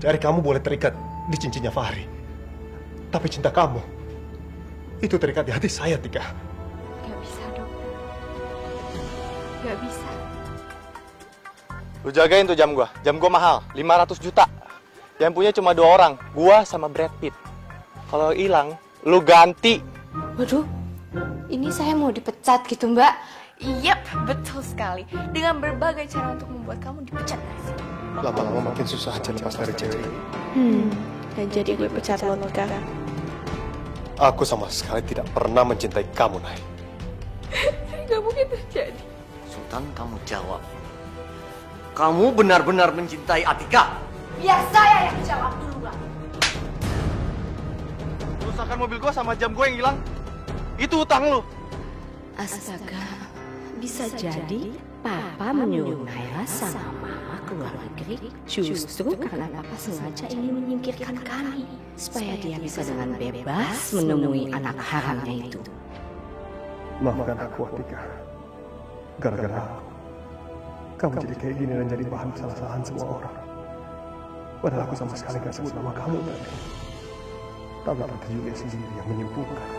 jari kamu boleh terikat di cincinnya Fahri. Tapi cinta kamu, itu terikat di hati saya, Tika. Gak bisa, Dok. Gak bisa. Lu jagain tuh jam gua. Jam gua mahal, 500 juta. Yang punya cuma 2 orang, gua sama Brad Pitt. Kalau hilang, lu ganti. Waduh, ini saya mau dipecat gitu, Mbak. Yap, betul sekali. Dengan berbagai cara untuk membuat kamu dipecat dari sini. Lama-lama makin susah aja lepas dari Jerry. Dan jadi gue pecat lo, Tika. Aku sama sekali tidak pernah mencintai kamu, Nay. Gak mungkin terjadi. Sultan, kamu jawab. Kamu benar-benar mencintai Atika? Biar saya yang jawab duluan. Rusakkan mobil gua sama jam gua yang hilang. Itu utang lu. Astaga, bisa jadi Papa menyuruh Naira sama Mama keluar negeri justru karena Papa sengaja ingin menyingkirkan kami supaya dia bisa dengan bebas menemui anak haramnya itu. Maafkan aku, Atika. Gara-gara aku, kamu jadi kayak gini dan jadi bahan kesalahan semua orang. Padahal aku sama sekali gak sebut nama kamu tadi. Tapi Tante Julia sendiri yang menyembuhkan.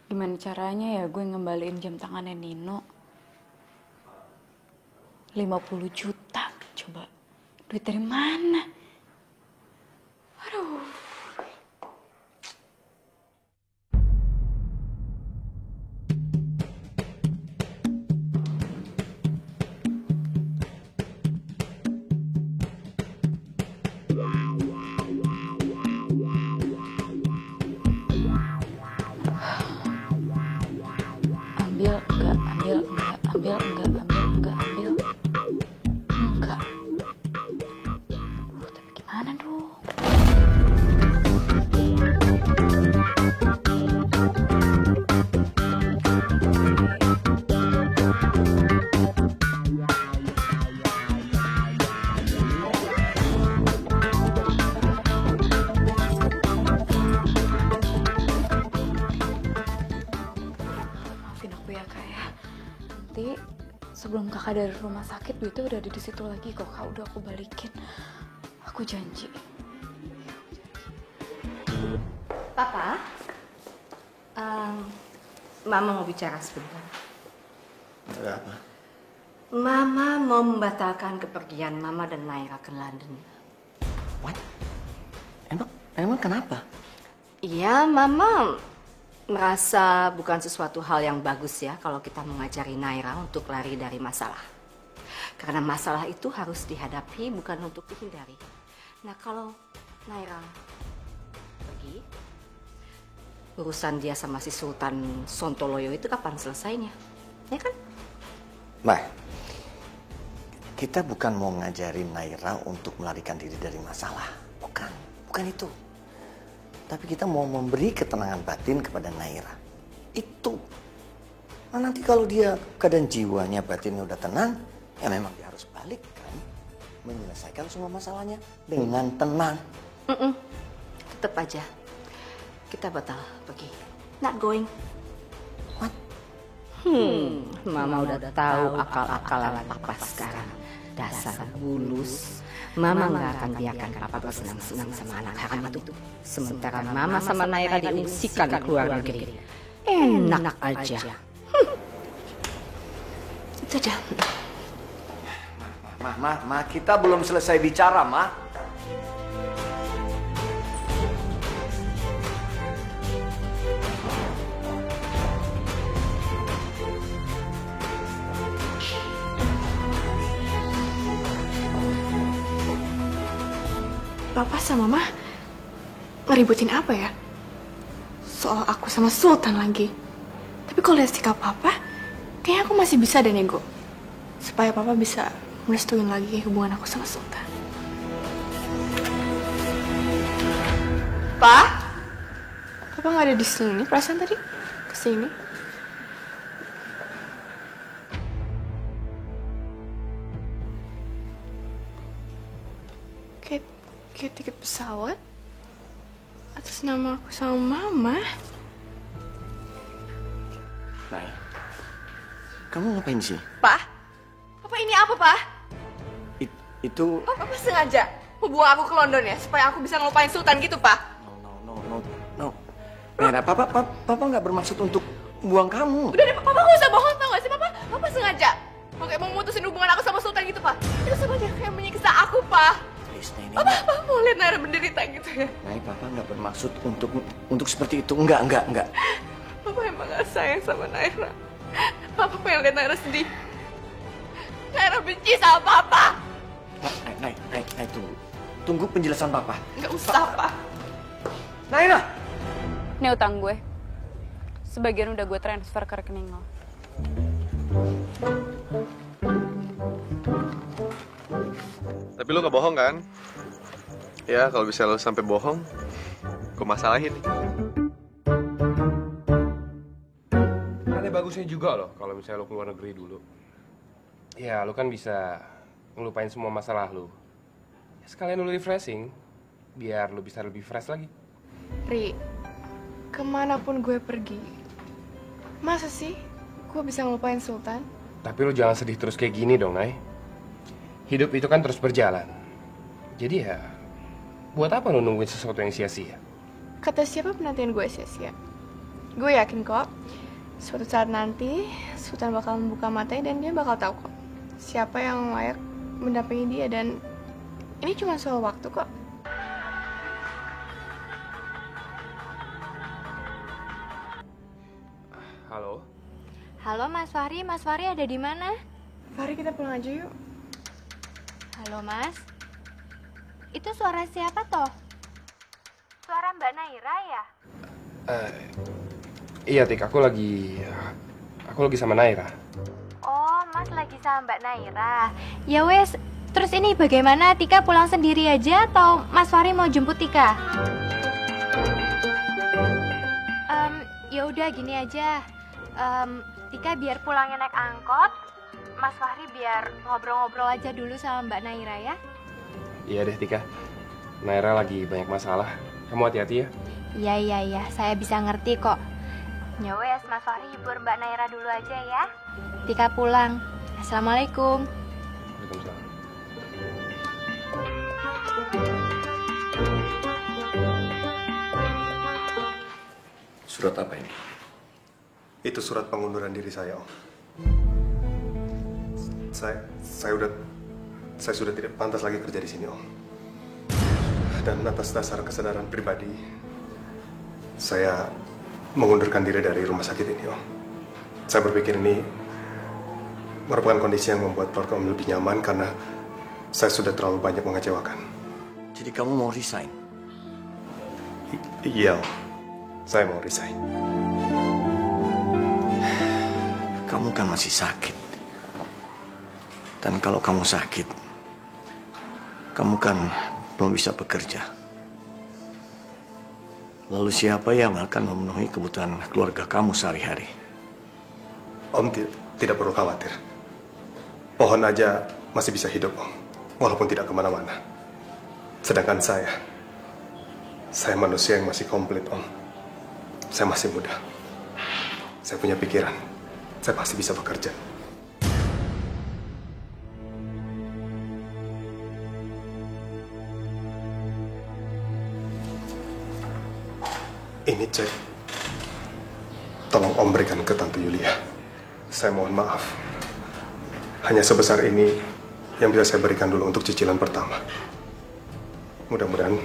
Gimana caranya ya gue ngembaliin jam tangannya Nino? 50 juta, coba. Duit dari mana? Aduh. Enggak. Tapi gimana dong? Maafin aku ya, Kak ya. Nanti sebelum kakak dari rumah sakit, duitnya udah ada di situ lagi kok, Kak. Udah aku balikin. Aku janji. Papa, Mama mau bicara sebentar. Ada apa? Mama mau membatalkan kepergian Mama dan Naira ke London. What? Emang kenapa? Iya, Mama merasa bukan sesuatu hal yang bagus ya kalau kita mengajari Naira untuk lari dari masalah. Karena masalah itu harus dihadapi, bukan untuk dihindari. Nah, kalau Naira pergi, urusan dia sama si Sultan Sontoloyo itu kapan selesainya? Ya kan? Mai, kita bukan mau ngajarin Naira untuk melarikan diri dari masalah. Bukan itu. Tapi kita mau memberi ketenangan batin kepada Naira. Itu. Nah, nanti kalau dia keadaan jiwanya batinnya udah tenang, ya memang dia harus balik kan. Menyelesaikan semua masalahnya dengan tenang. Tetap aja. Kita batal pergi. Not going. What? Mama udah tahu akal-akalan Papa sekarang. Dasar bulus. Mama nggak akan biarkan Papa bersenang-senang sama anak haram itu. Sementara Mama sama Naira diungsikan keluar negeri. Enak aja. Itu aja. Ma, kita belum selesai bicara, Ma. Papa sama Mama ngeributin apa ya? Soal aku sama Sultan lagi. Tapi kalau lihat sikap Papa, kayaknya aku masih bisa deh nego. Supaya Papa bisa merestuin lagi hubungan aku sama Sultan. Pak? Papa nggak ada di sini perasaan tadi? Kesini? Kayak tiket pesawat. atas nama aku sama Mama. Nay, kamu ngapain sih? Pak? Papa ini apa, Pak? Itu... Papa sengaja mau buang aku ke London ya? Supaya aku bisa ngelupain Sultan gitu, Pak? No. Naira, papa nggak bermaksud untuk buang kamu. Udah deh, Papa gak usah bohong, tau gak sih, Papa sengaja mau kayak mau mutusin hubungan aku sama Sultan gitu, Pak. Itu sama dia kayak menyiksa aku, Pak. Please, Nay, Papa mau lihat Naira menderita gitu ya? Nay, papa nggak bermaksud untuk seperti itu. Enggak. Papa emang gak sayang sama Naira. Papa pengen lihat Naira sedih. Naira benci sama Papa. Nay, tunggu penjelasan papa. Gak usah, Pak. Naira! Ini utang gue. Sebagian udah gue transfer ke rekening lo. Tapi lu nggak bohong kan? Ya, kalau bisa lu sampai bohong, gue masalahin. Ada bagusnya juga loh kalau misalnya lo keluar negeri dulu. Ya, lo kan bisa ngelupain semua masalah lo. Ya, sekalian lo refreshing, biar lo bisa lebih fresh lagi. Ri, kemanapun gue pergi, masa sih gue bisa ngelupain Sultan? Tapi lo jangan sedih terus kayak gini dong, Nay. Hidup itu kan terus berjalan. Jadi ya, buat apa lo nungguin sesuatu yang sia-sia? Kata siapa penantian gue sia-sia? Gue yakin kok, suatu saat nanti Sultan bakal membuka matanya dan dia bakal tahu kok siapa yang layak mendampingi dia, dan ini cuma soal waktu kok. Halo? Halo Mas Fahri ada di mana? Fahri, kita pulang aja yuk. Halo Mas, itu suara siapa toh? Suara Mbak Naira ya? Iya Tik, aku lagi sama Naira. Oh, Mas lagi sama Mbak Naira. Ya wes, terus ini bagaimana? Tika pulang sendiri aja atau Mas Fahri mau jemput Tika? Ya udah gini aja. Tika biar pulangnya naik angkot. Mas Fahri biar ngobrol-ngobrol aja dulu sama Mbak Naira ya. Iya deh Tika, Naira lagi banyak masalah. Kamu hati-hati ya. Iya, saya bisa ngerti kok. Ya wes, Mas Fahri hibur Mbak Naira dulu aja ya. Tika pulang. Assalamualaikum. Waalaikumsalam. Surat apa ini? Itu surat pengunduran diri saya, Om. Saya sudah tidak pantas lagi kerja di sini, Om. Dan atas dasar kesadaran pribadi, saya mengundurkan diri dari rumah sakit ini, Om. Saya berpikir ini merupakan kondisi yang membuat keluarga Om lebih nyaman karena saya sudah terlalu banyak mengecewakan. Jadi kamu mau resign? Iya, Om. Saya mau resign. Kamu kan masih sakit. Dan kalau kamu sakit, kamu kan belum bisa bekerja. Lalu siapa yang akan memenuhi kebutuhan keluarga kamu sehari-hari? Om tidak perlu khawatir. Pohon aja masih bisa hidup, Om. Walaupun tidak kemana-mana. Sedangkan saya manusia yang masih komplit, Om. Saya masih muda. Saya punya pikiran. Saya pasti bisa bekerja. Ini cek. Tolong Om berikan ke Tante Yulia. Saya mohon maaf. Hanya sebesar ini yang bisa saya berikan dulu untuk cicilan pertama. Mudah-mudahan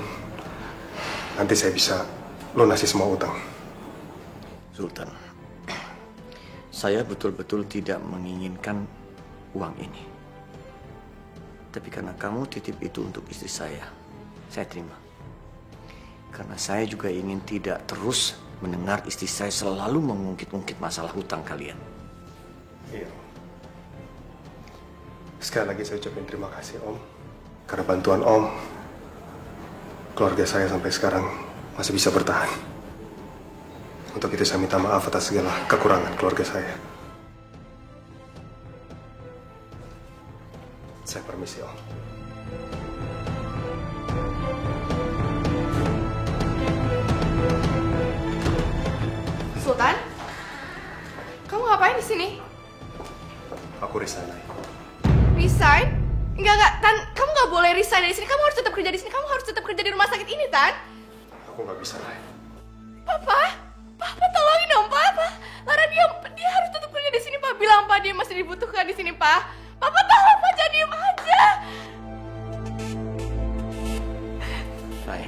nanti saya bisa lunasi semua utang. Sultan, saya betul-betul tidak menginginkan uang ini. Tapi karena kamu titip itu untuk istri saya terima. Karena saya juga ingin tidak terus mendengar istri saya selalu mengungkit-ungkit masalah hutang kalian. Iya. Sekali lagi saya ucapin terima kasih, Om. Karena bantuan Om, keluarga saya sampai sekarang masih bisa bertahan. Untuk itu saya minta maaf atas segala kekurangan keluarga saya. Saya permisi, Om. Sultan? Kamu ngapain di sini? Aku resign. Resign? Enggak, Tan. Kamu nggak boleh resign dari sini. Kamu harus tetap kerja di sini. Kamu harus tetap kerja di rumah sakit ini, Tan. Aku nggak bisa, Nay. Papa, tolongin dong, Papa. Lara dia harus tetap kerja di sini, Pak. Bilang, Pak, dia masih dibutuhkan di sini, Pak. Papa tolong, Pak, jangan diem aja. Nay,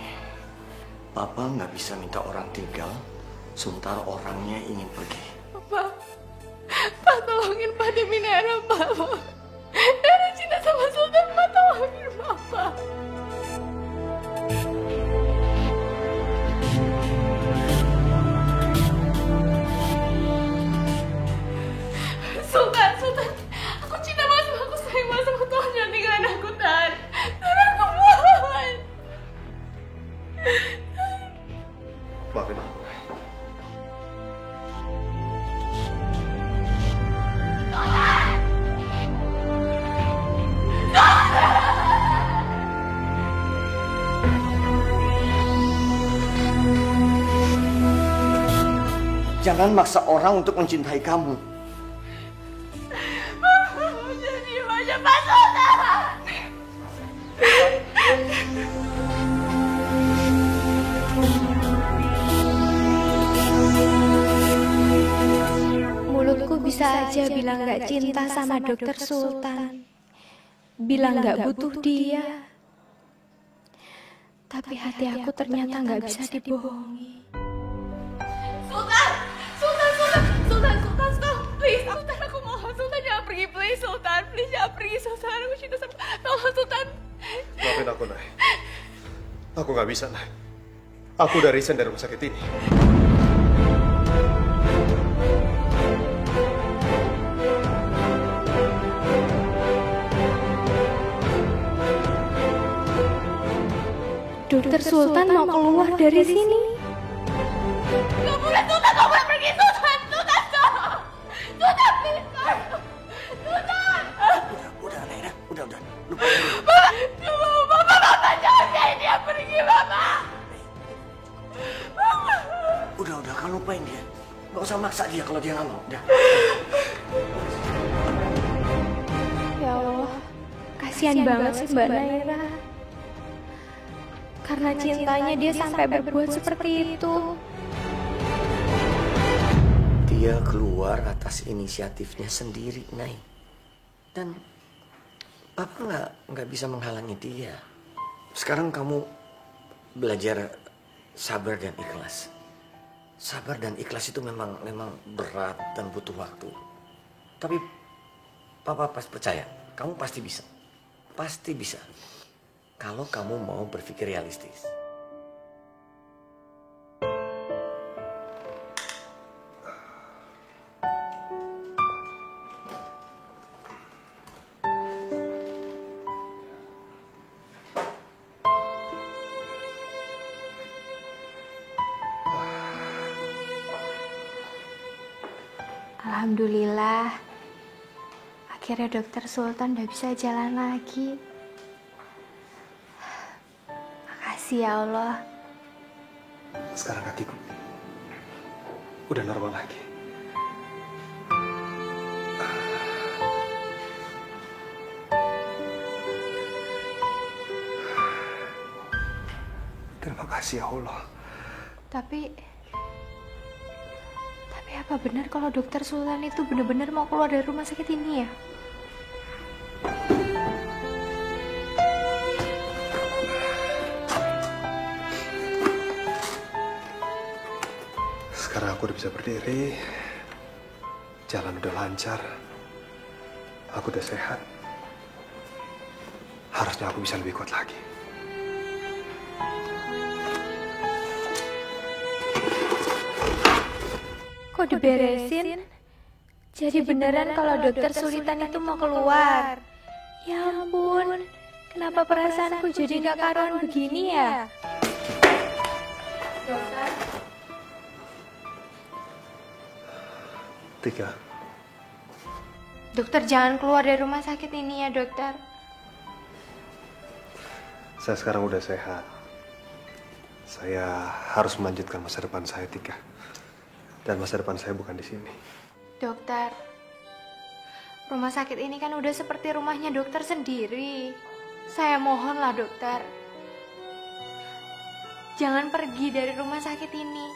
Papa nggak bisa minta orang tinggal sementara orangnya ingin pergi. Pak, tolongin Pak demi Naira, Pak. Naira cinta sama Sultan, Pak, tolongin Papa. Sultan, aku cinta banget sama aku, sayang banget sama Tuhan, jangan tinggalin aku, Tan. Tan, aku mohon. Maafin aku. Jangan maksa orang untuk mencintai kamu. Jadi aja, Pak Sultan. Mulutku bisa aja bilang gak cinta sama dokter Sultan, bilang gak butuh dia. Tapi hati aku ternyata gak bisa dibohongi. Sultan, please, Sultan, aku mohon, Sultan jangan pergi, please, Sultan, please jangan pergi, Sultan, aku cinta sama, tolong, Sultan. Maafin aku, Nay. Aku nggak bisa, Nay. Aku udah resign dari rumah sakit ini. Dokter Sultan mau keluar dari sini. Gak boleh, Sultan, gak boleh pergi, Sultan, stop. Sultan, please, stop. Sultan. Udah, Naira, udah. Bapak, jangan biarin dia pergi, Bapak. Udah, kalau lupain dia. Gak usah maksa dia kalau dia nggak mau. Udah. Ya Allah, kasihan banget sih Mbak Naira. Karena cintanya dia sampai berbuat seperti itu. Dia keluar atas inisiatifnya sendiri, Nay. Dan Papa nggak bisa menghalangi dia. Sekarang kamu belajar sabar dan ikhlas. Sabar dan ikhlas itu memang berat dan butuh waktu. Tapi Papa percaya, kamu pasti bisa. Pasti bisa. Kalau kamu mau berpikir realistis. Alhamdulillah, akhirnya dokter Sultan udah bisa jalan lagi. Makasih ya Allah. Sekarang kakiku udah normal lagi. Terima kasih ya Allah. Tapi apa benar kalau dokter Sultan itu benar-benar mau keluar dari rumah sakit ini ya? Sekarang aku udah bisa berdiri, jalan udah lancar, aku udah sehat. Harusnya aku bisa lebih kuat lagi. Kok diberesin? Jadi beneran kalau dokter Sultan itu mau keluar? Ya ampun, kenapa perasaanku jadi gak karuan begini ya? Dokter? Tika. Dokter jangan keluar dari rumah sakit ini ya dokter. Saya sekarang udah sehat. Saya harus melanjutkan masa depan saya, Tika. Dan masa depan saya bukan di sini. Dokter, rumah sakit ini kan udah seperti rumahnya dokter sendiri. Saya mohonlah dokter, jangan pergi dari rumah sakit ini.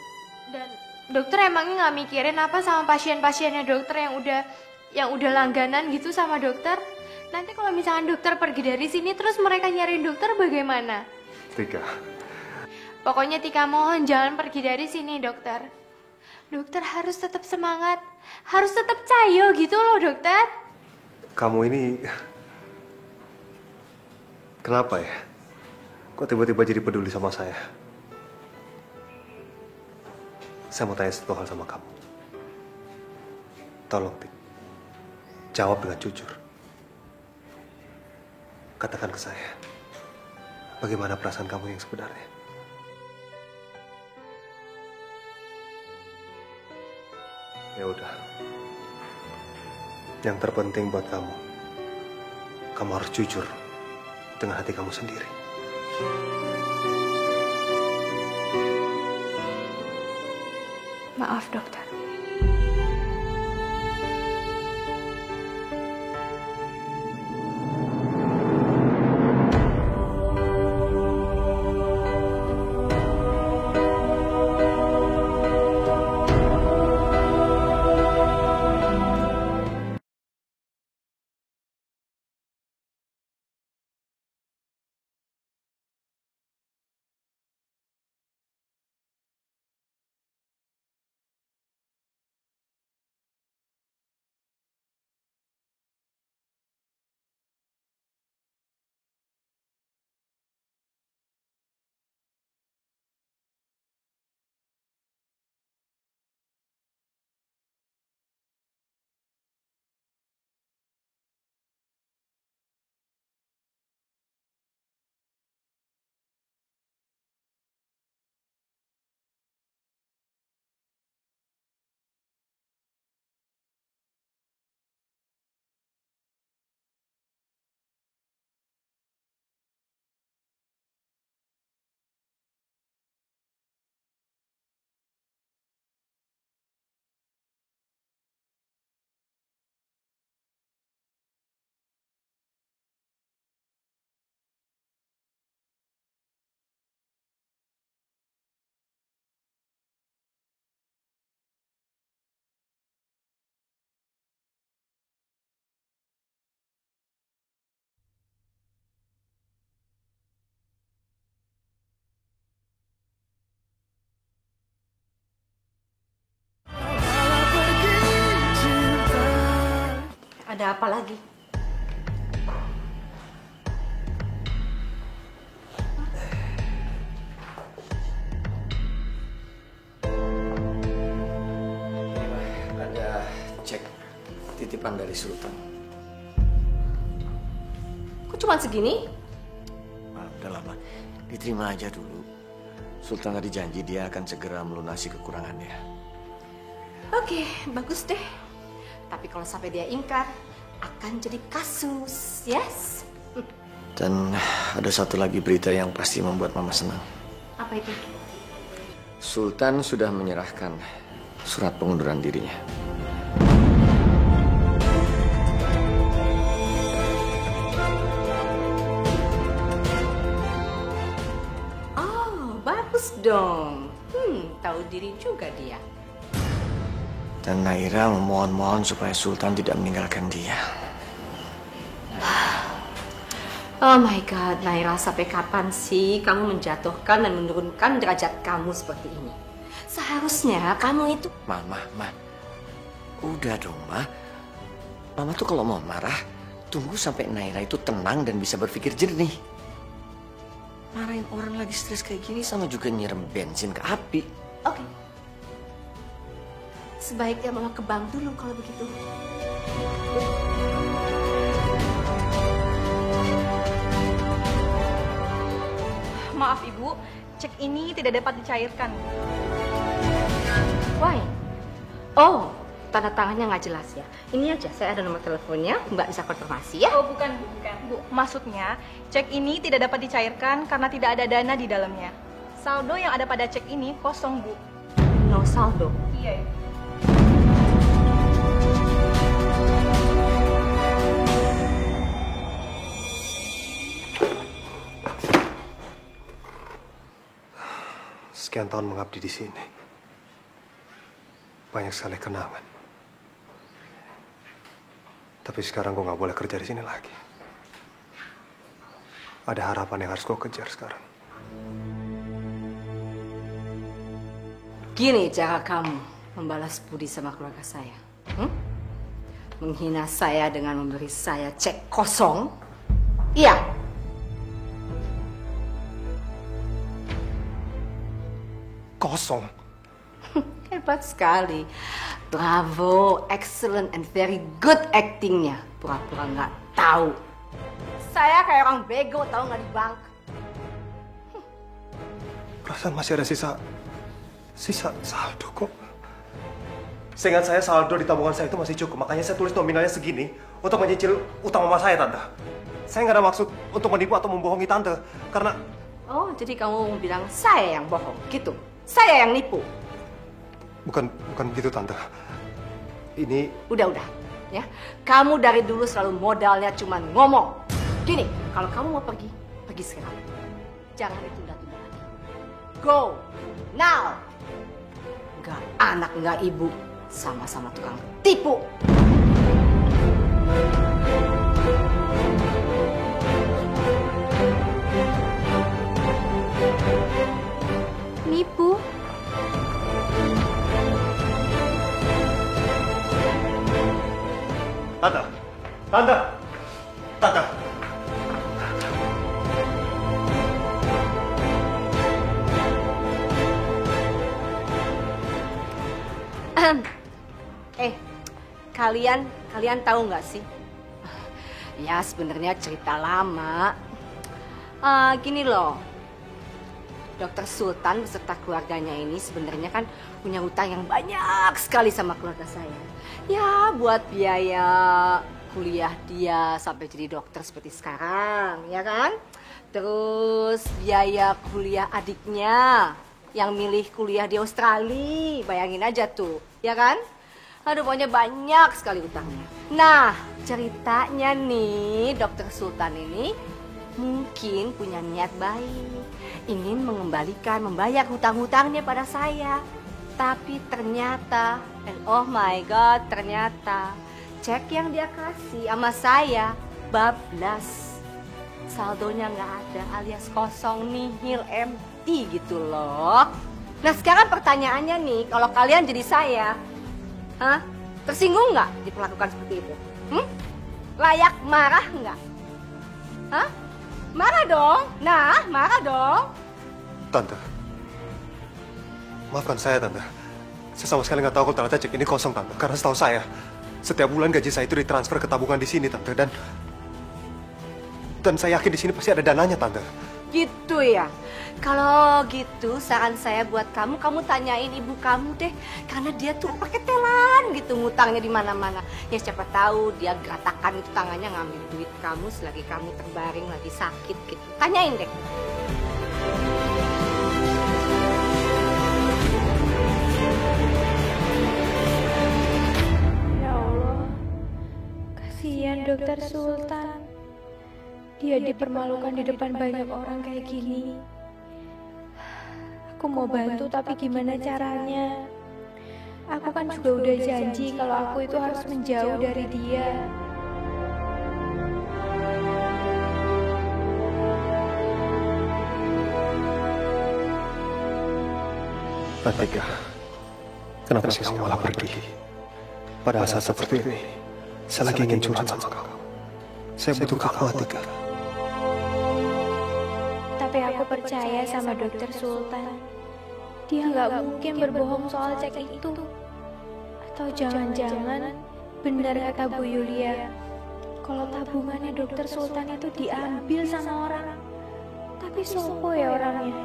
Dan dokter emangnya nggak mikirin apa sama pasien-pasiennya dokter yang udah langganan gitu sama dokter? Nanti kalau misalkan dokter pergi dari sini terus mereka nyariin dokter bagaimana? Tika. Pokoknya Tika mohon jangan pergi dari sini dokter. Dokter harus tetap semangat, harus tetap cayo gitu loh dokter. Kamu ini kenapa ya? Kok tiba-tiba jadi peduli sama saya? Saya mau tanya satu hal sama kamu. Tolong, Tik. Jawab dengan jujur. Katakan ke saya, bagaimana perasaan kamu yang sebenarnya? Ya udah. Yang terpenting buat kamu harus jujur dengan hati kamu sendiri. Maaf, dokter. Ada apa lagi? Ada cek titipan dari Sultan. Kok cuma segini? Udah lama, diterima aja dulu. Sultan tadi janji dia akan segera melunasi kekurangannya. Oke, bagus deh. Tapi kalau sampai dia ingkar, akan jadi kasus, yes? Dan ada satu lagi berita yang pasti membuat Mama senang. Apa itu? Sultan sudah menyerahkan surat pengunduran dirinya. Oh, bagus dong. Tahu diri juga dia. Dan Naira memohon-mohon supaya Sultan tidak meninggalkan dia. Oh my God, Naira, sampai kapan sih kamu menjatuhkan dan menurunkan derajat kamu seperti ini? Seharusnya kamu itu... Ma, udah dong, Ma. Mama tuh kalau mau marah, tunggu sampai Naira itu tenang dan bisa berpikir jernih. Marahin orang lagi stres kayak gini sama juga nyiram bensin ke api. Oke. Sebaiknya Mama ke bank dulu kalau begitu. Maaf Ibu, cek ini tidak dapat dicairkan. Why? Oh, tanda tangannya nggak jelas ya. Ini aja, saya ada nomor teleponnya, Mbak bisa konfirmasi ya. Oh bukan Bu. Maksudnya, cek ini tidak dapat dicairkan karena tidak ada dana di dalamnya. Saldo yang ada pada cek ini kosong Bu. No saldo. Iya Ibu. sekian tahun mengabdi di sini, banyak sekali kenangan. Tapi sekarang gue nggak boleh kerja di sini lagi. Ada harapan yang harus gue kejar sekarang. Gini cara kamu membalas budi sama keluarga saya. Menghina saya dengan memberi saya cek kosong. Iya. Kosong? Hebat sekali. Bravo, excellent and very good actingnya. Pura-pura nggak tahu. Saya kayak orang bego, tahu nggak di bank. Perasaan masih ada sisa saldo kok. Seingat saya saldo di tabungan saya itu masih cukup, makanya saya tulis nominalnya segini untuk menyicil utang mama saya, Tante. Saya nggak ada maksud untuk menipu atau membohongi Tante, karena... Oh, jadi kamu bilang saya yang bohong, gitu? Saya yang nipu? Bukan gitu, Tante. Ini... Udah, ya. Kamu dari dulu selalu modalnya cuma ngomong. Gini, kalau kamu mau pergi sekarang. Jangan ditunda-tunda lagi. Go, now! Nggak anak, nggak ibu. Sama-sama tukang tipu. Nipu? Tante. Kalian tahu nggak sih? Ya sebenarnya cerita lama. Gini loh, Dokter Sultan beserta keluarganya ini sebenarnya kan punya hutang yang banyak sekali sama keluarga saya. Ya buat biaya kuliah dia sampai jadi dokter seperti sekarang, ya kan? Terus biaya kuliah adiknya yang milih kuliah di Australia, bayangin aja tuh, ya kan? Aduh, pokoknya banyak sekali utangnya. Nah, ceritanya nih, Dokter Sultan ini mungkin punya niat baik, ingin membayar hutang-hutangnya pada saya. Tapi ternyata, and oh my God, ternyata cek yang dia kasih sama saya bablas. Saldonya nggak ada, alias kosong, nihil, empty gitu loh. Nah sekarang pertanyaannya nih, kalau kalian jadi saya, tersinggung nggak diperlakukan seperti itu? Layak marah nggak? Marah dong. Nah, marah dong. Tante, maafkan saya, Tante. Saya sama sekali nggak tahu kalau ternyata cek ini kosong, Tante. Karena setahu saya, setiap bulan gaji saya itu ditransfer ke tabungan di sini, Tante. Dan saya yakin di sini pasti ada dananya, Tante. Gitu ya. Kalau gitu, saran saya buat kamu tanyain ibu kamu deh. Karena dia tuh pakai telan gitu ngutangnya di mana-mana. Ya siapa tahu dia geratakan itu tangannya ngambil duit kamu selagi kamu terbaring lagi sakit gitu. Tanyain deh. Ya Allah, kasihan Dokter Sultan. Dia dipermalukan di depan banyak orang kayak gini. Aku mau bantu tapi gimana caranya? Aku kan juga udah janji kalau aku itu harus menjauh dari dia. Atika, kenapa sih kamu malah pergi? Pada saat seperti ini, saya lagi ingin curhat sama kamu. Saya butuh kamu, Atika. Tapi aku percaya sama Dokter Sultan. Dia nggak mungkin berbohong soal cek itu. Atau jangan-jangan benar kata Bu Yulia, kalau tabungannya Dokter Sultan itu diambil sama orang. Tapi sopo ya orangnya?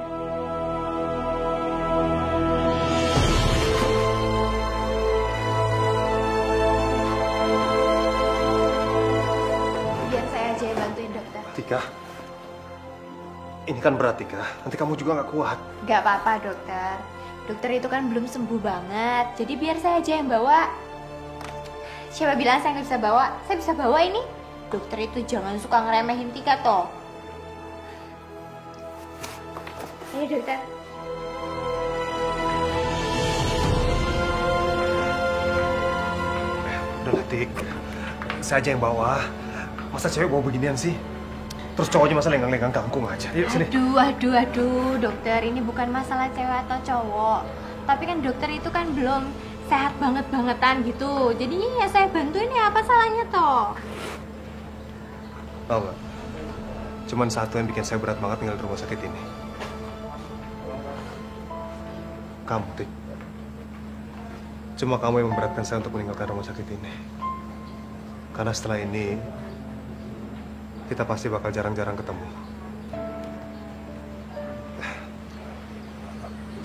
Biar saya aja yang bantuin dokter. Tika, ini kan berat, Tika. Nanti kamu juga nggak kuat. Gak apa-apa dokter. Dokter itu kan belum sembuh banget. Jadi biar saya aja yang bawa. Siapa bilang saya nggak bisa bawa? Saya bisa bawa ini. Dokter itu jangan suka ngeremehin Tika toh. Ayo dokter. Dik, saya aja yang bawa. Masa cewek bawa beginian sih? Terus cowoknya masa lenggang-lenggang kangkung aja. Yuk sini. Aduh, dokter, ini bukan masalah cewek atau cowok. Tapi kan dokter itu kan belum sehat banget-bangetan gitu. Jadinya ya saya bantuin ya, apa salahnya toh? Tahu nggak? Cuman satu yang bikin saya berat banget tinggal di rumah sakit ini. Kamu, Dik. Cuma kamu yang memberatkan saya untuk meninggalkan rumah sakit ini. Karena setelah ini, kita pasti bakal jarang-jarang ketemu.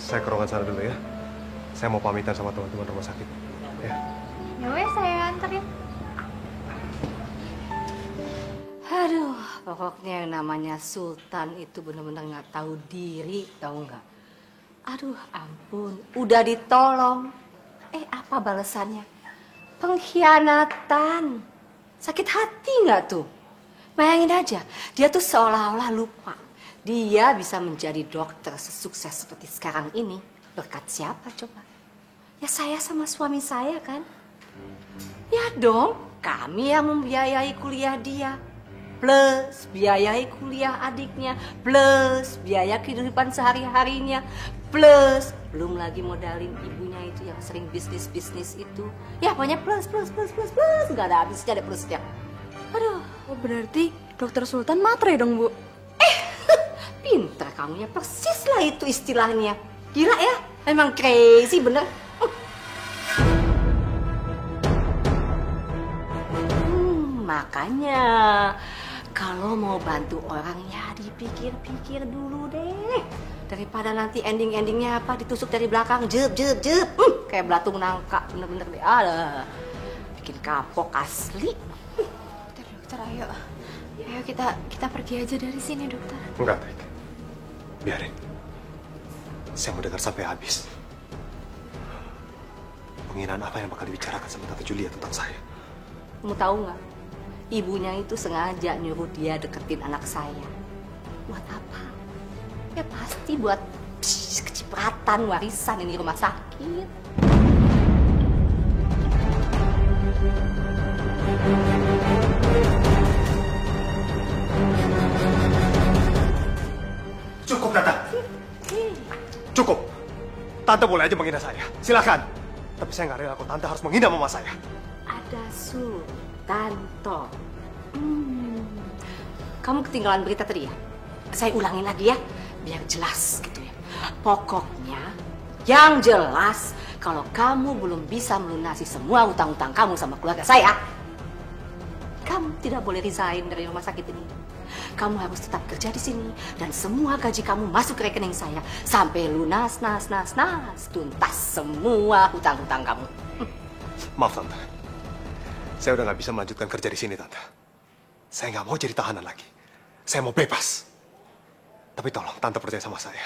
Saya ke ruangan sana dulu ya. Saya mau pamitan sama teman-teman rumah sakit. Ya. Ya wes, saya anterin. Aduh, pokoknya yang namanya Sultan itu benar-benar nggak tahu diri, tahu nggak? Aduh, ampun, udah ditolong. Apa balasannya? Pengkhianatan. Sakit hati nggak tuh? Bayangin aja, dia tuh seolah-olah lupa. Dia bisa menjadi dokter sesukses seperti sekarang ini. Berkat siapa coba? Ya saya sama suami saya kan? Ya dong, kami yang membiayai kuliah dia. Plus biayai kuliah adiknya, plus biaya kehidupan sehari-harinya, plus belum lagi modalin ibunya itu yang sering bisnis-bisnis itu. Ya pokoknya plus, nggak ada habisnya, ada plusnya. Aduh, Berarti dokter Sultan matre dong, Bu? Pinter kamu ya, persis lah itu istilahnya. Gila ya, emang crazy bener. Makanya kalau mau bantu orang ya dipikir-pikir dulu deh. Daripada nanti ending-endingnya apa ditusuk dari belakang, jep. Kayak belatung nangka, bener-bener deh. Ada bikin kapok asli. Dokter, ayo kita pergi aja dari sini, dokter. Enggak, Dik. Biarin. Saya mau dengar sampai habis. Penghinaan apa yang bakal dibicarakan sama Tante Julia tentang saya? Kamu tahu nggak? Ibunya itu sengaja nyuruh dia deketin anak saya. Buat apa? Ya pasti buat kecipratan warisan ini rumah sakit. Cukup, Tante. Cukup. Tante boleh aja menghina saya. Silakan. Tapi saya nggak rela kalau Tante harus menghina mama saya. Ada Sultanto. Kamu ketinggalan berita tadi ya? Saya ulangin lagi ya, biar jelas gitu ya. Pokoknya yang jelas kalau kamu belum bisa melunasi semua hutang-hutang kamu sama keluarga saya, kamu tidak boleh resign dari rumah sakit ini. Kamu harus tetap kerja di sini dan semua gaji kamu masuk ke rekening saya sampai lunas, tuntas semua hutang-hutang kamu. Maaf, Tante. Saya udah nggak bisa melanjutkan kerja di sini, Tante. Saya nggak mau jadi tahanan lagi. Saya mau bebas. Tapi tolong, Tante percaya sama saya.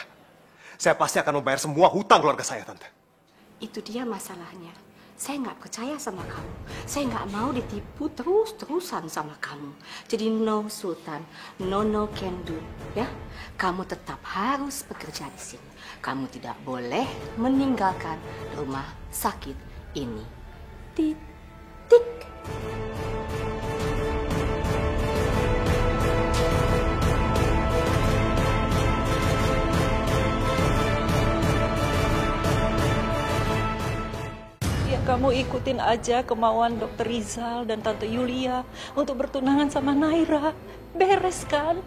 Saya pasti akan membayar semua hutang keluarga saya, Tante. Itu dia masalahnya. Saya nggak percaya sama kamu. Saya nggak mau ditipu terus-terusan sama kamu. Jadi no, Sultan, no can do, ya. Kamu tetap harus bekerja di sini. Kamu tidak boleh meninggalkan rumah sakit ini. Titik. Kamu ikutin aja kemauan Dokter Rizal dan Tante Yulia untuk bertunangan sama Naira. Beres kan?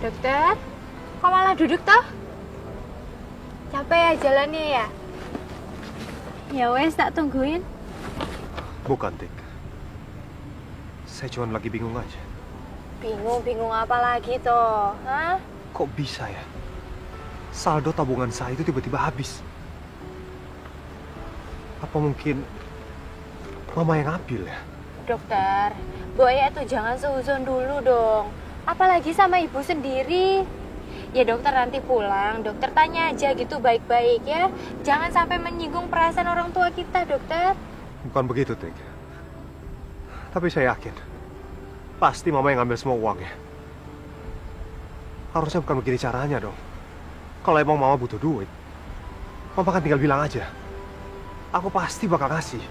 Dokter, kok malah duduk toh? Capek ya jalannya ya? Ya wes, tak tungguin. Bukan, Dik. Saya cuma lagi bingung aja. Bingung apa lagi toh? Hah? Kok bisa ya? Saldo tabungan saya itu tiba-tiba habis. Apa mungkin Mama yang ambil ya? Dokter, Bu Ayah tuh jangan seuzon dulu dong. Apalagi sama ibu sendiri. Ya dokter nanti pulang, dokter tanya aja gitu baik-baik ya. Jangan sampai menyinggung perasaan orang tua kita, dokter. Bukan begitu, Tik. Tapi saya yakin, pasti Mama yang ngambil semua uangnya. Harusnya bukan begini caranya dong. Kalau emang Mama butuh duit, Mama kan tinggal bilang aja. Aku pasti bakal kasih.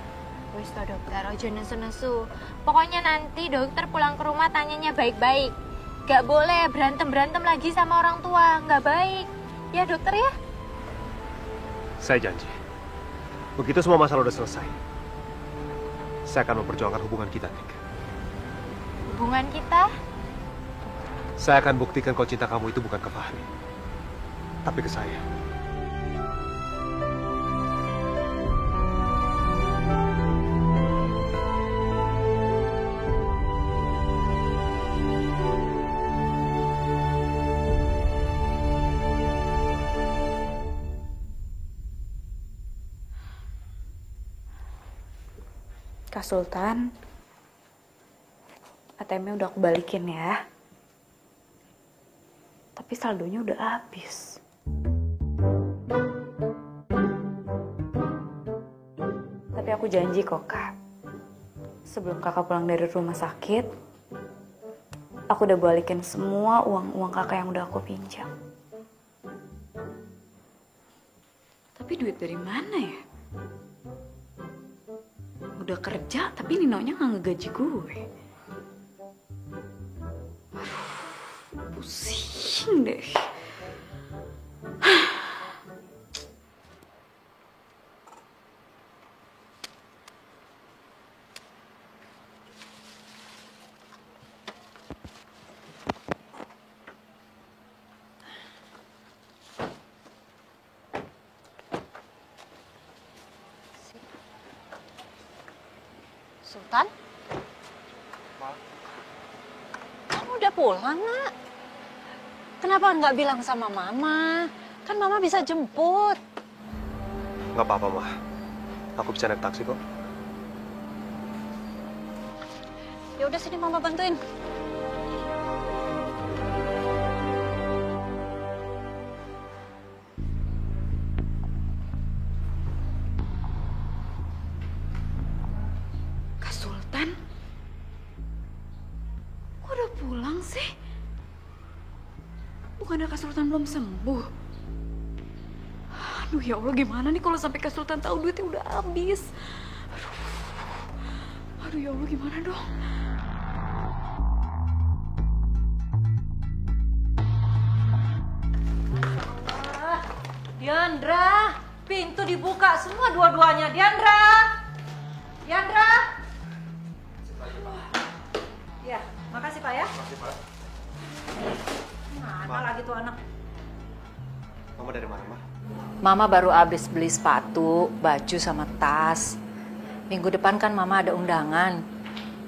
Wis toh dokter, ojo nesu-nesu. Pokoknya nanti dokter pulang ke rumah tanyanya baik-baik. Gak boleh berantem-berantem lagi sama orang tua, gak baik. Ya dokter ya? Saya janji, begitu semua masalah udah selesai, saya akan memperjuangkan hubungan kita, Tik. Hubungan kita? Saya akan buktikan kalau cinta kamu itu bukan ke Fahri, tapi ke saya. Kak Sultan, ATM-nya udah aku balikin ya. Tapi saldonya udah habis. Tapi aku janji kok, Kak. Sebelum kakak pulang dari rumah sakit, aku udah balikin semua uang-uang kakak yang udah aku pinjam. Tapi duit dari mana ya? Udah kerja, tapi Ninonya nggak ngegaji gue. Aduh, pusing deh. Sultan? Kamu udah pulang, Nak? Kenapa nggak bilang sama Mama? Kan Mama bisa jemput. Nggak apa-apa, Ma. Aku bisa naik taksi kok. Ya udah sini Mama bantuin. Sultan? Kok udah pulang sih? Bukannya Kak Sultan belum sembuh? Aduh ya Allah, gimana nih kalau sampai Kak Sultan tahu duitnya udah habis? Aduh ya Allah, gimana dong? Diandra, pintu dibuka semua dua-duanya. Diandra! Diandra! Ya, makasih Pak ya. Makasih, Pak. Mana lagi tuh anak? Mama dari mana, Ma? Mama baru habis beli sepatu, baju sama tas. Minggu depan kan Mama ada undangan.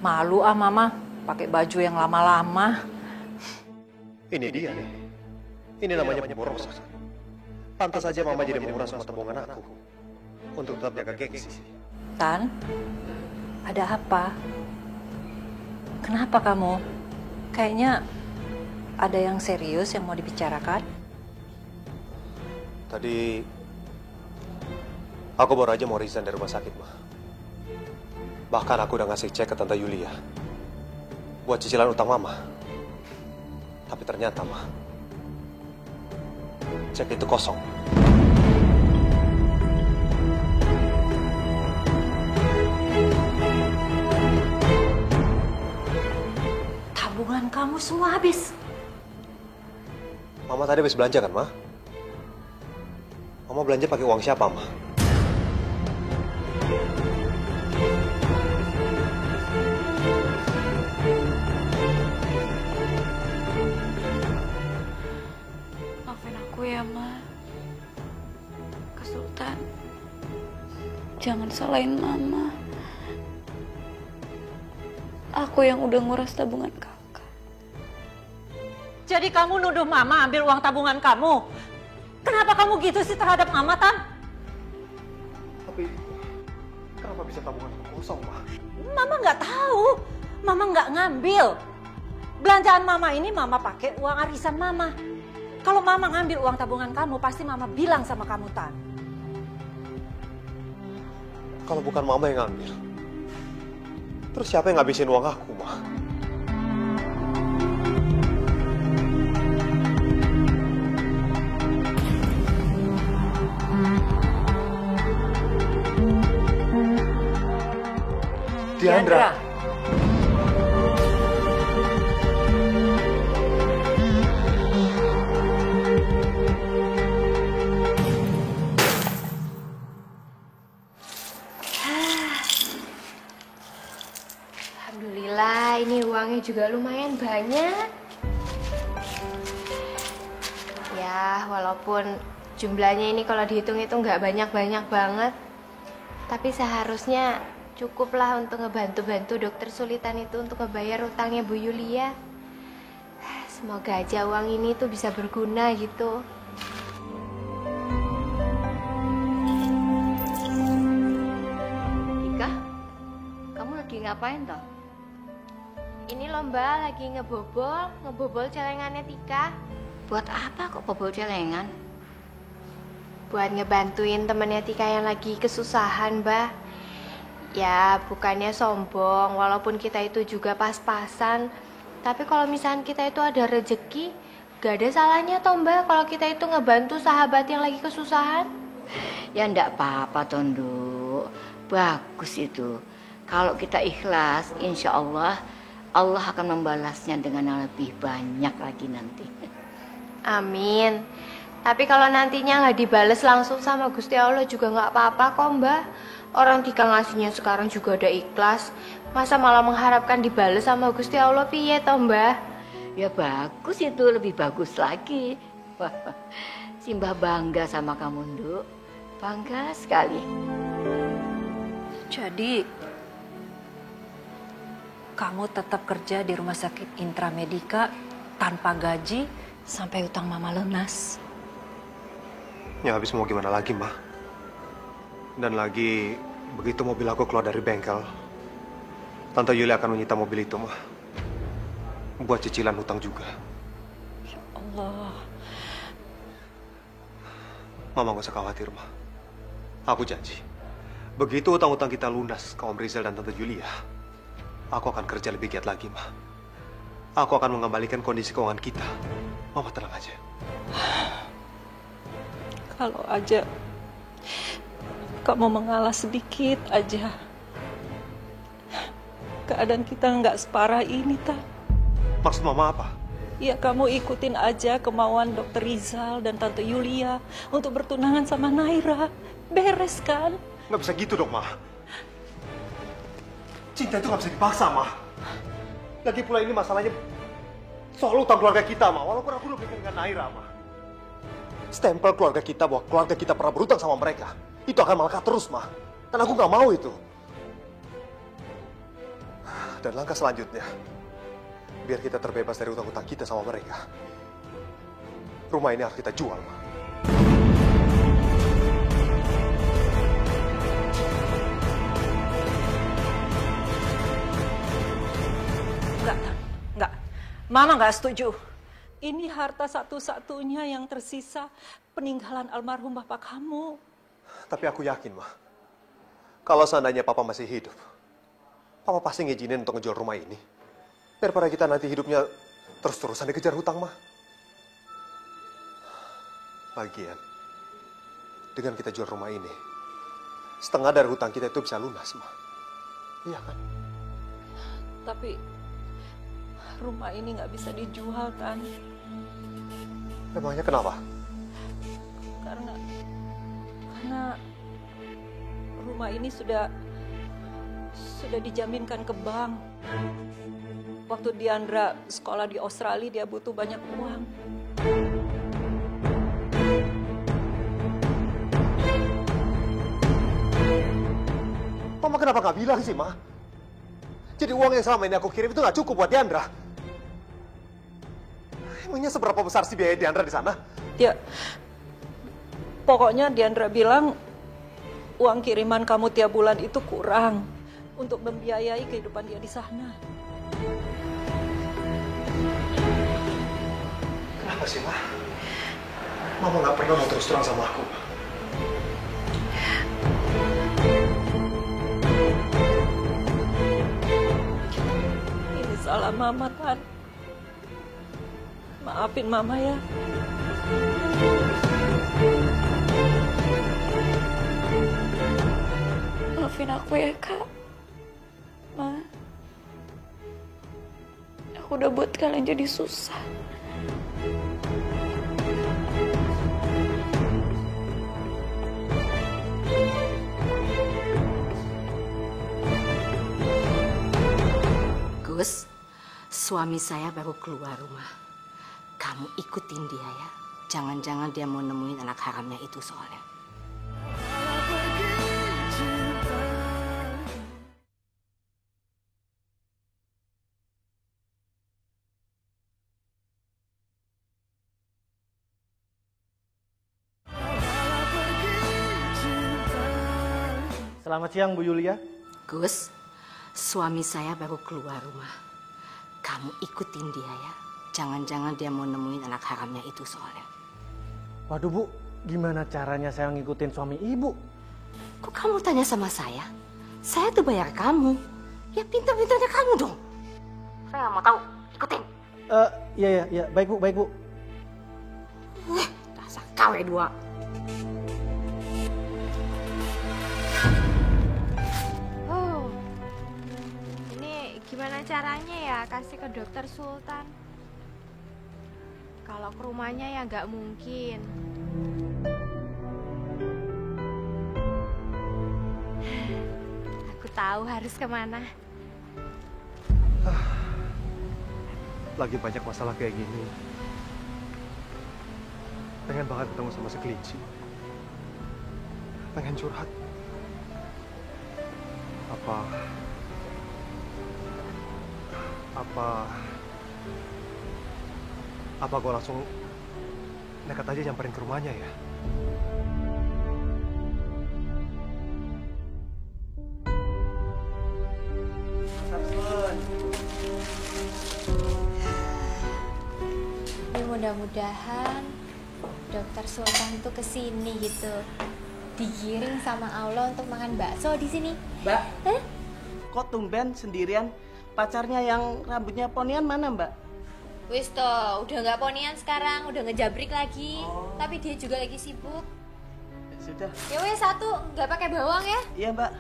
Malu Mama pakai baju yang lama-lama. Ini dia nih. Ini namanya pemborosan. Pantas saja Mama jadi menguras semua tabungan aku untuk tetap jaga gengsi. Tan, ada apa? Kenapa kamu? Kayaknya ada yang serius yang mau dibicarakan. Tadi aku baru aja mau resign dari rumah sakit, Ma. Bahkan aku udah ngasih cek ke Tante Yulia buat cicilan utang Mama. Tapi ternyata, Ma, cek itu kosong. Tabungan kamu semua habis. Mama tadi habis belanja kan, Ma? Mama belanja pakai uang siapa, Ma? Maafin aku ya, Ma. Kak Sultan, jangan salahin Mama. Aku yang udah nguras tabungan kakak. Jadi kamu nuduh Mama ambil uang tabungan kamu? Kenapa kamu gitu sih terhadap Mama, Tan? Tapi kenapa bisa tabungan kosong, Ma? Mama nggak tahu. Mama nggak ngambil. Belanjaan mama ini mama pakai uang arisan mama. Kalau mama ngambil uang tabungan kamu, pasti mama bilang sama kamu, Tan. Kalau bukan mama yang ngambil, terus siapa yang ngabisin uang aku, Ma? Diandra. Alhamdulillah, ini uangnya juga lumayan banyak. Ya, walaupun jumlahnya ini kalau dihitung itu nggak banyak-banyak banget, tapi seharusnya cukuplah untuk ngebantu-bantu dokter Sulitan itu untuk ngebayar utangnya Bu Yulia. Semoga aja uang ini tuh bisa berguna gitu. Tika, kamu lagi ngapain toh? Ini lomba lagi ngebobol celengannya Tika. Buat apa kok bobol celengan? Buat ngebantuin temennya Tika yang lagi kesusahan, Mbak. Ya, bukannya sombong, walaupun kita itu juga pas-pasan. Tapi kalau misalnya kita itu ada rezeki, gak ada salahnya toh Mbak kalau kita itu ngebantu sahabat yang lagi kesusahan. Ya ndak apa-apa Tondo, bagus itu. Kalau kita ikhlas, insya Allah akan membalasnya dengan yang lebih banyak lagi nanti. Amin. Tapi kalau nantinya nggak dibales langsung sama Gusti Allah juga nggak apa-apa kok Mbak. Orang Tika ngasihnya sekarang juga udah ikhlas. Masa malah mengharapkan dibales sama Gusti Allah piye toh Mbak? Ya bagus itu, lebih bagus lagi. Simbah bangga sama kamu, Nduk. Bangga sekali. Jadi, kamu tetap kerja di rumah sakit Intramedika tanpa gaji sampai utang mama lunas. Ya habis mau gimana lagi, Ma? Dan lagi, begitu mobil aku keluar dari bengkel, Tante Yuli akan menyita mobil itu, Ma. Buat cicilan hutang juga. Ya Allah. Mama gak usah khawatir, Ma. Aku janji, begitu utang-utang kita lunas ke Om Rizal dan Tante Yulia, aku akan kerja lebih giat lagi, Ma. Aku akan mengembalikan kondisi keuangan kita. Mama tenang aja. Kalau aja kamu mengalah sedikit aja, keadaan kita nggak separah ini, Ta. Maksud Mama apa? Ya kamu ikutin aja kemauan Dokter Rizal dan Tante Yulia untuk bertunangan sama Naira. Beres kan? Nggak bisa gitu dong, Ma. Cinta itu nggak bisa dipaksa, Ma. Lagi pula ini masalahnya soal utang keluarga kita, Ma. Walaupun aku udah berikan dengan Naira, Ma. Stempel keluarga kita bahwa keluarga kita pernah berutang sama mereka, itu akan melekat terus, Ma. Dan aku nggak mau itu. Dan langkah selanjutnya, biar kita terbebas dari utang-utang kita sama mereka, rumah ini harus kita jual, Ma. Enggak. Mama nggak setuju. Ini harta satu-satunya yang tersisa peninggalan almarhum bapak kamu. Tapi aku yakin, Ma. Kalau seandainya Papa masih hidup, Papa pasti ngizinin untuk ngejual rumah ini. Daripada kita nanti hidupnya terus-terusan dikejar hutang, Ma. Lagian, dengan kita jual rumah ini, setengah dari hutang kita itu bisa lunas, Ma. Iya kan? Tapi rumah ini nggak bisa dijual, kan? Emangnya kenapa? Karena rumah ini sudah dijaminkan ke bank. Waktu Diandra sekolah di Australia, dia butuh banyak uang. Mama kenapa nggak bilang sih, Ma? Jadi uang yang selama ini aku kirim itu nggak cukup buat Diandra. Emangnya seberapa besar sih biaya Diandra di sana? Ya, pokoknya Diandra bilang uang kiriman kamu tiap bulan itu kurang untuk membiayai kehidupan dia di sana. Kenapa sih, Ma? Mama nggak pernah mau terus terang sama aku. Ini salah Mama, Tan. Maafin Mama ya. Maafin aku ya, Kak. Ma, aku udah buat kalian jadi susah. Gus, suami saya baru keluar rumah. Kamu ikutin dia ya. Jangan-jangan dia mau nemuin anak haramnya itu soalnya. Selamat siang, Bu Yulia. Gus, suami saya baru keluar rumah. Kamu ikutin dia ya. Jangan-jangan dia mau nemuin anak haramnya itu soalnya. Waduh, Bu. Gimana caranya saya ngikutin suami Ibu? Kok kamu tanya sama saya? Saya tuh bayar kamu. Ya pintar-pintarnya kamu dong. Saya nggak mau tahu. Ikutin. Iya. Baik, Bu. Dasar KW 2. Gimana caranya ya kasih ke dokter Sultan? Kalau ke rumahnya ya nggak mungkin. Aku tahu harus kemana. Lagi banyak masalah kayak gini. Pengen banget ketemu sama si kelinci. Pengen curhat. Apa gue langsung nekat aja nyamperin ke rumahnya ya? Ini mudah-mudahan dokter Sultan itu kesini gitu. Digiring sama Allah untuk makan bakso di sini. Mbak, kok tumben sendirian? Pacarnya yang rambutnya ponian mana, Mbak? Wis toh, udah nggak ponian sekarang, udah ngejabrik lagi. Tapi dia juga lagi sibuk. Sudah. Ya wes satu, nggak pakai bawang ya? Iya, Mbak.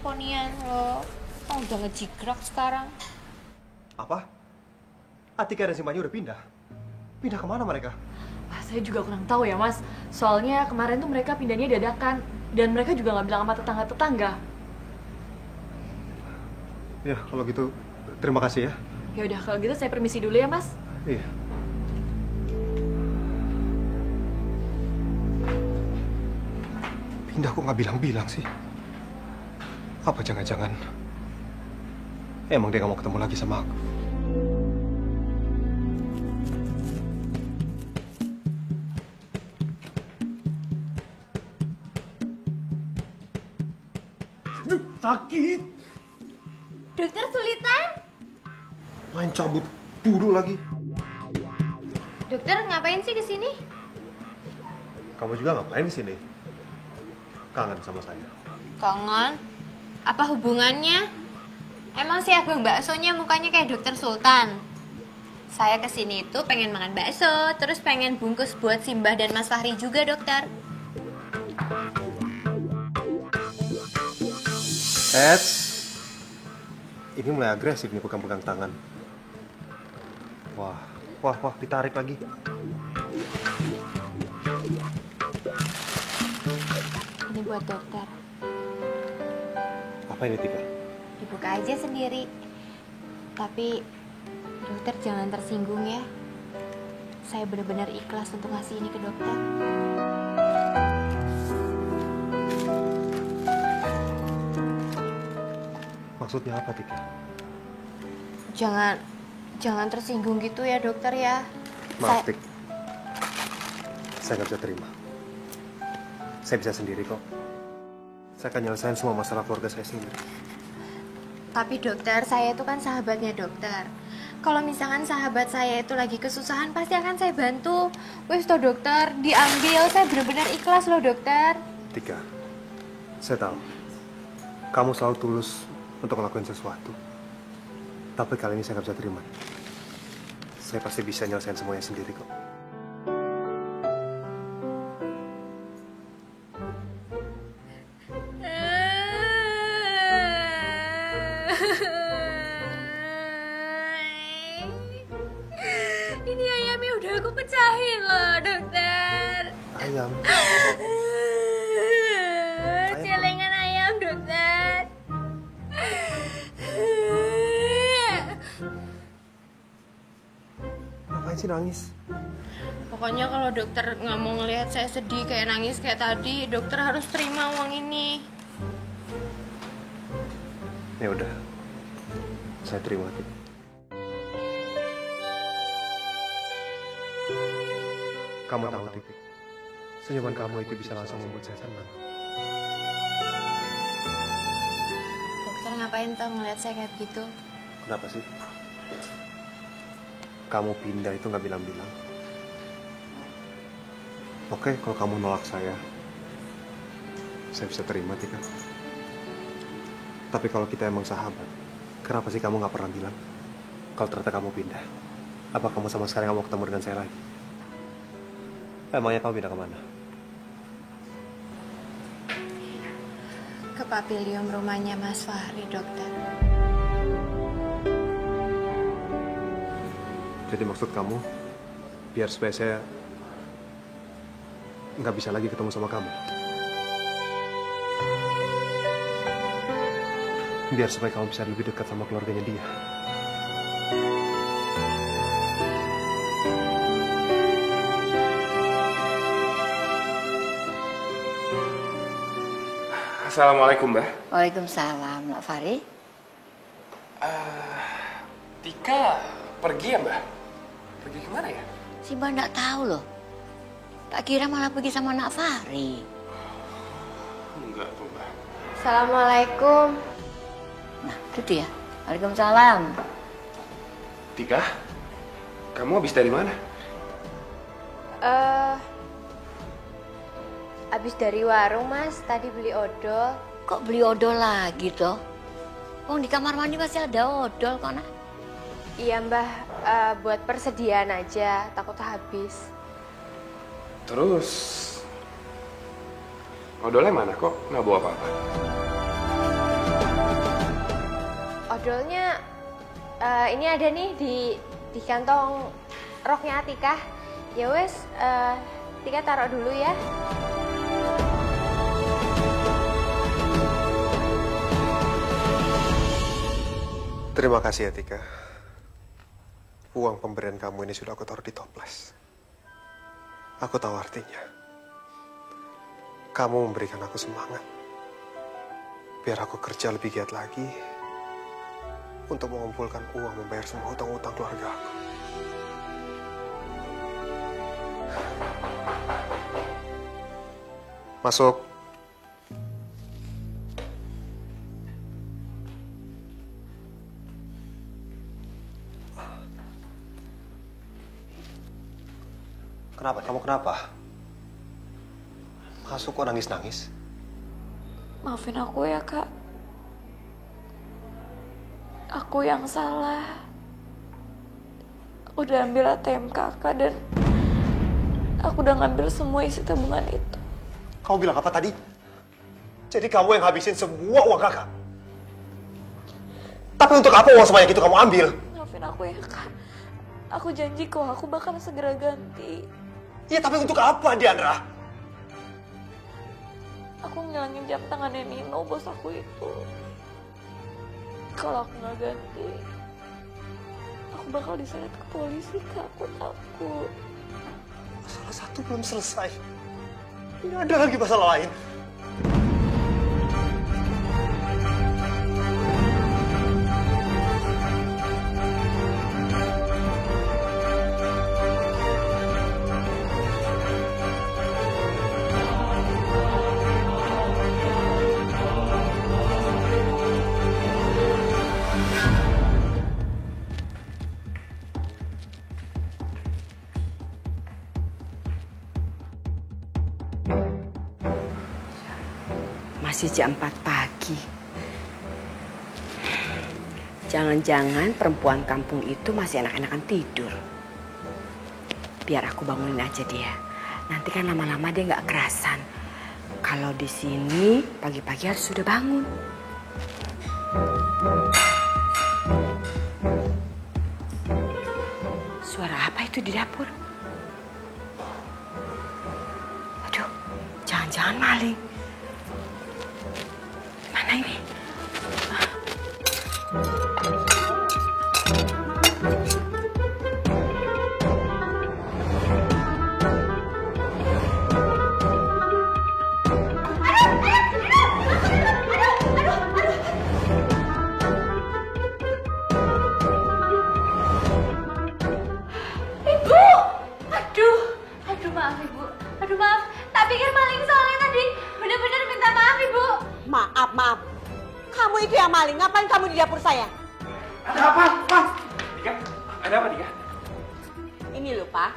Ponian loh. Oh, udah ngejigrak sekarang. Apa? Atika dan Simpanya udah pindah? Pindah kemana mereka? Saya juga kurang tahu ya, Mas. Soalnya kemarin tuh mereka pindahnya dadakan. Dan mereka juga nggak bilang sama tetangga-tetangga. Ya, kalau gitu terima kasih ya. Ya udah, kalau gitu saya permisi dulu ya, Mas. Iya. Pindah kok nggak bilang-bilang sih? Apa jangan-jangan emang dia nggak mau ketemu lagi sama aku? Sakit. Dokter Sultan? Main cabut buru lagi. Dokter ngapain sih kesini? Kamu juga ngapain di sini? Kangen sama saya? Kangen? Apa hubungannya? Emang si abang baksonya mukanya kayak dokter Sultan? Saya kesini itu pengen makan bakso, terus pengen bungkus buat Simbah dan Mas Fahri juga, dokter. Ini mulai agresif nih pegang-pegang tangan. Wah, ditarik lagi. Ini buat dokter. Apa ini, Tika? Dibuka aja sendiri. Tapi dokter jangan tersinggung ya. Saya benar-benar ikhlas untuk ngasih ini ke dokter. Maksudnya apa, Tika? Jangan tersinggung gitu ya, dokter ya. Maaf, Tik. Saya nggak bisa terima. Saya bisa sendiri kok. Saya akan nyelesain semua masalah keluarga saya sendiri. Tapi dokter, saya itu kan sahabatnya dokter. Kalau misalkan sahabat saya itu lagi kesusahan, pasti akan saya bantu. Wes toh dokter, diambil. Saya benar-benar ikhlas loh dokter. Tika, saya tahu kamu selalu tulus untuk ngelakuin sesuatu. Tapi kali ini saya nggak bisa terima. Saya pasti bisa nyelesain semuanya sendiri kok. Ini ayamnya udah aku pecahin loh dokter. Ayam. Celengan ayam dokter. Ngapain sih nangis? Pokoknya kalau dokter nggak mau ngelihat saya sedih kayak nangis kayak tadi, dokter harus terima uang ini. Ya udah, saya terima. Kamu tahu, Titik, senyuman kamu itu bisa langsung membuat saya senang. Dokter ngapain tuh ngelihat saya kayak gitu? Kenapa sih? Kamu pindah itu nggak bilang-bilang. Oke, kalau kamu nolak saya bisa terima, Tika. Tapi kalau kita emang sahabat, kenapa sih kamu nggak pernah bilang kalau ternyata kamu pindah? Apa kamu sama sekali nggak mau ketemu dengan saya lagi? Emangnya kamu pindah kemana? Ke pavilion rumahnya Mas Fahri, dokter. Jadi maksud kamu, biar supaya saya nggak bisa lagi ketemu sama kamu? Biar supaya kamu bisa lebih dekat sama keluarganya dia? Assalamualaikum, Mbak. Waalaikumsalam, Mbak Fahri. Tika pergi ya, Mbak? Pergi kemana ya? Si Mbak nggak tahu loh. Tak kira malah pergi sama Nak Fahri. Enggak tuh, Mbak. Assalamualaikum. Nah, itu dia. Waalaikumsalam. Tika, kamu habis dari mana? Abis dari warung, Mas. Tadi beli odol. Kok beli odol lagi toh? Oh, di kamar mandi masih ada odol kok, Nak. Iya, Mbah. Buat persediaan aja. Takut habis. Terus, odolnya mana kok? Nggak bawa apa-apa? Odolnya ini ada nih di kantong roknya Atika. Ya wes, Tika taruh dulu ya. Terima kasih ya, Tika. Uang pemberian kamu ini sudah aku taruh di toples. Aku tahu artinya. Kamu memberikan aku semangat. Biar aku kerja lebih giat lagi untuk mengumpulkan uang membayar semua hutang-hutang keluarga aku. Masuk. Kenapa? Kamu kenapa? Masuk kok nangis-nangis? Maafin aku ya, Kak. Aku yang salah. Aku udah ambil ATM kakak dan aku udah ngambil semua isi tabungan itu. Kamu bilang apa tadi? Jadi kamu yang habisin semua uang kakak? Tapi untuk apa uang sebanyak itu kamu ambil? Maafin aku ya, Kak. Aku janji kok aku bakal segera ganti. Iya, tapi untuk apa, Diandra? Aku ngilangin jam tangannya Nino, bos aku itu. Kalau aku nggak ganti, aku bakal diseret ke polisi, Kak. Aku takut. Masalah satu belum selesai. Ini ada lagi masalah lain. Masih jam 4 pagi. Jangan-jangan perempuan kampung itu masih enak-enakan tidur. Biar aku bangunin aja dia. Nanti kan lama-lama dia nggak kerasan. Kalau di sini pagi-pagi harus sudah bangun. Suara apa itu di dapur? Aduh, jangan-jangan maling. Mana ini? Maaf. Kamu itu yang maling. Ngapain kamu di dapur saya? Ada apa, Pak? Dika, ada apa, Dika? Ini loh, Pak.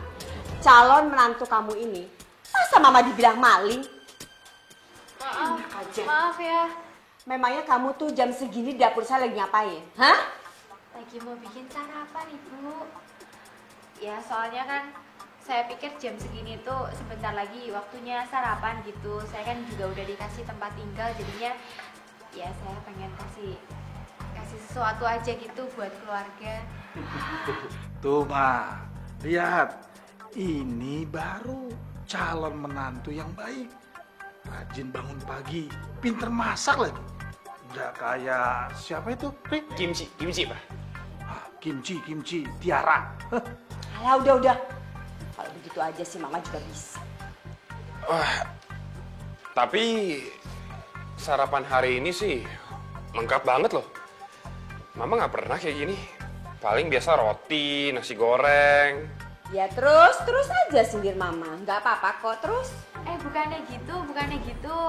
Calon menantu kamu ini. Masa Mama dibilang maling? Maaf ya. Memangnya kamu tuh jam segini di dapur saya lagi ngapain? Hah? Lagi mau bikin sarapan, Ibu. Ya, soalnya kan saya pikir jam segini tuh sebentar lagi waktunya sarapan gitu. Saya kan juga udah dikasih tempat tinggal, jadinya ya saya pengen kasih sesuatu aja gitu buat keluarga. Tuh, Ma. Lihat. Ini baru calon menantu yang baik. Rajin bangun pagi, pinter masak lagi. Udah kayak siapa itu, Rik? Kimchi, Pak. Kimchi, Tiara. Alah, udah. Kalau begitu aja sih Mama juga bisa. Tapi sarapan hari ini sih lengkap banget loh. Mama nggak pernah kayak gini. Paling biasa roti, nasi goreng. Ya terus aja sindir Mama. Nggak apa-apa kok, terus. Bukannya gitu.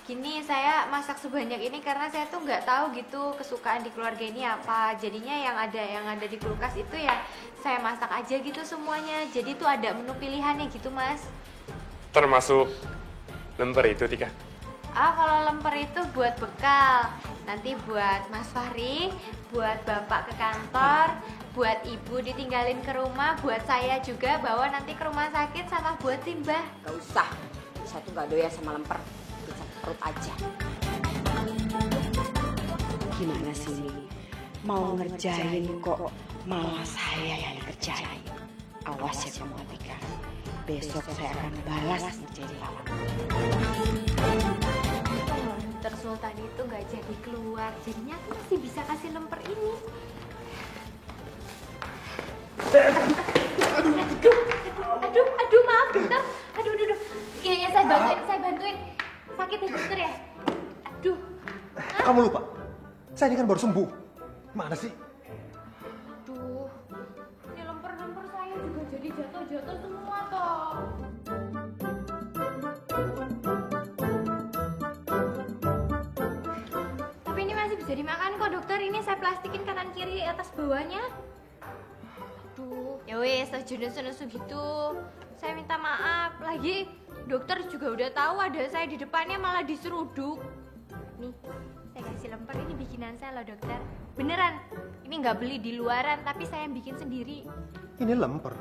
Gini, saya masak sebanyak ini karena saya tuh nggak tahu gitu kesukaan di keluarga ini apa. Jadinya yang ada di kulkas itu ya saya masak aja gitu semuanya. Jadi tuh ada menu pilihannya gitu, Mas. Termasuk lemper itu, Tika? Kalau lemper itu buat bekal. Nanti buat Mas Fahri, buat Bapak ke kantor, buat Ibu ditinggalin ke rumah, buat saya juga bawa nanti ke rumah sakit sama buat Simbah. Gak usah, saya tuh gak doyan sama lemper. Bisa perut aja. Gimana sih ini? Mau ngerjain kok malah saya yang kerjain. Awas ya kamu, Tika. Besok saya akan balas ngerjain kamu. Dokter Sultan itu nggak jadi keluar, jadinya aku masih bisa kasih lemper ini. Aduh, maaf dokter. Aduh. Iya, saya bantuin. Sakit ya dokter ya? Aduh. Kamu lupa, saya ini kan baru sembuh. Mana sih? Aduh, ini lemper saya juga jadi jatuh semua toh. Tapi ini masih bisa dimakan kok dokter. Ini saya plastikin kanan kiri atas bawahnya. Aduh, ya wes, sejenis gitu. Saya minta maaf. Lagi dokter juga udah tahu ada saya di depannya malah diseruduk. Nih, saya kasih lemper ini bikinan saya loh dokter. Beneran, ini nggak beli di luaran tapi saya yang bikin sendiri. Ini lemper.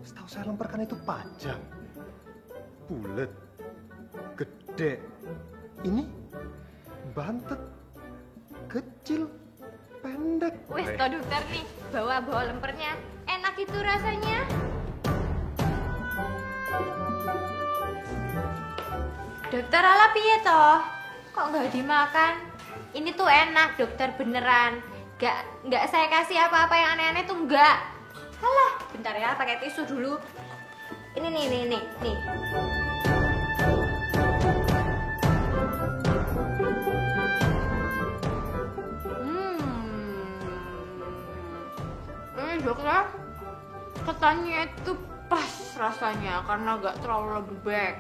Setahu saya lemper kan itu panjang, bulat, gede. Ini bantet, kecil, pendek. Wes toh dokter nih, bawa lempernya. Enak itu rasanya. Dokter ala piye toh? Kok nggak dimakan? Ini tuh enak dokter, beneran. Nggak saya kasih apa-apa yang aneh-aneh tuh nggak. Halah, bentar ya, pakai tisu dulu. Ini nih. Dokter, ketannya itu pas rasanya karena nggak terlalu lembek.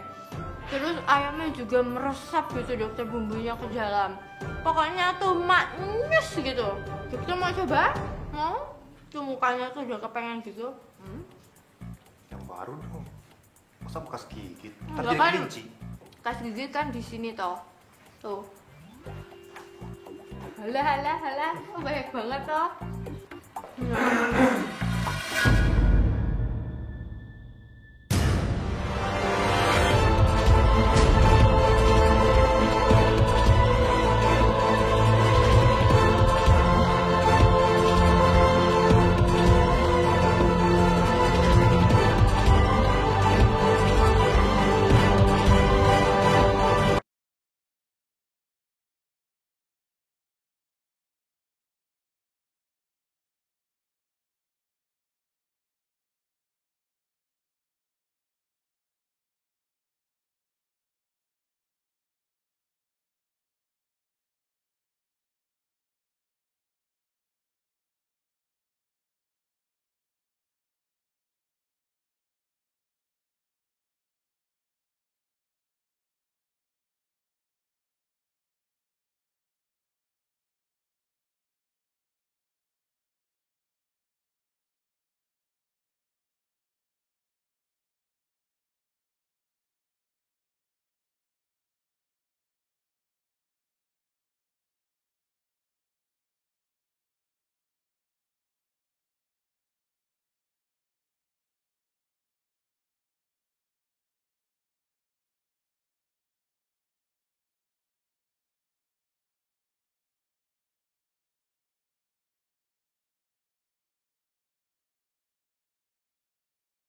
Terus ayamnya juga meresap gitu dokter, bumbunya ke dalam. Pokoknya tuh manis gitu. Dokter mau coba? Mau? Tuh mukanya tuh udah kepengen gitu. Yang baru dong. Masa bekas gigit? Enggak kan? Bekas gigit kan di sini toh. Tuh. Halah, halah, halah. Oh, banyak banget toh.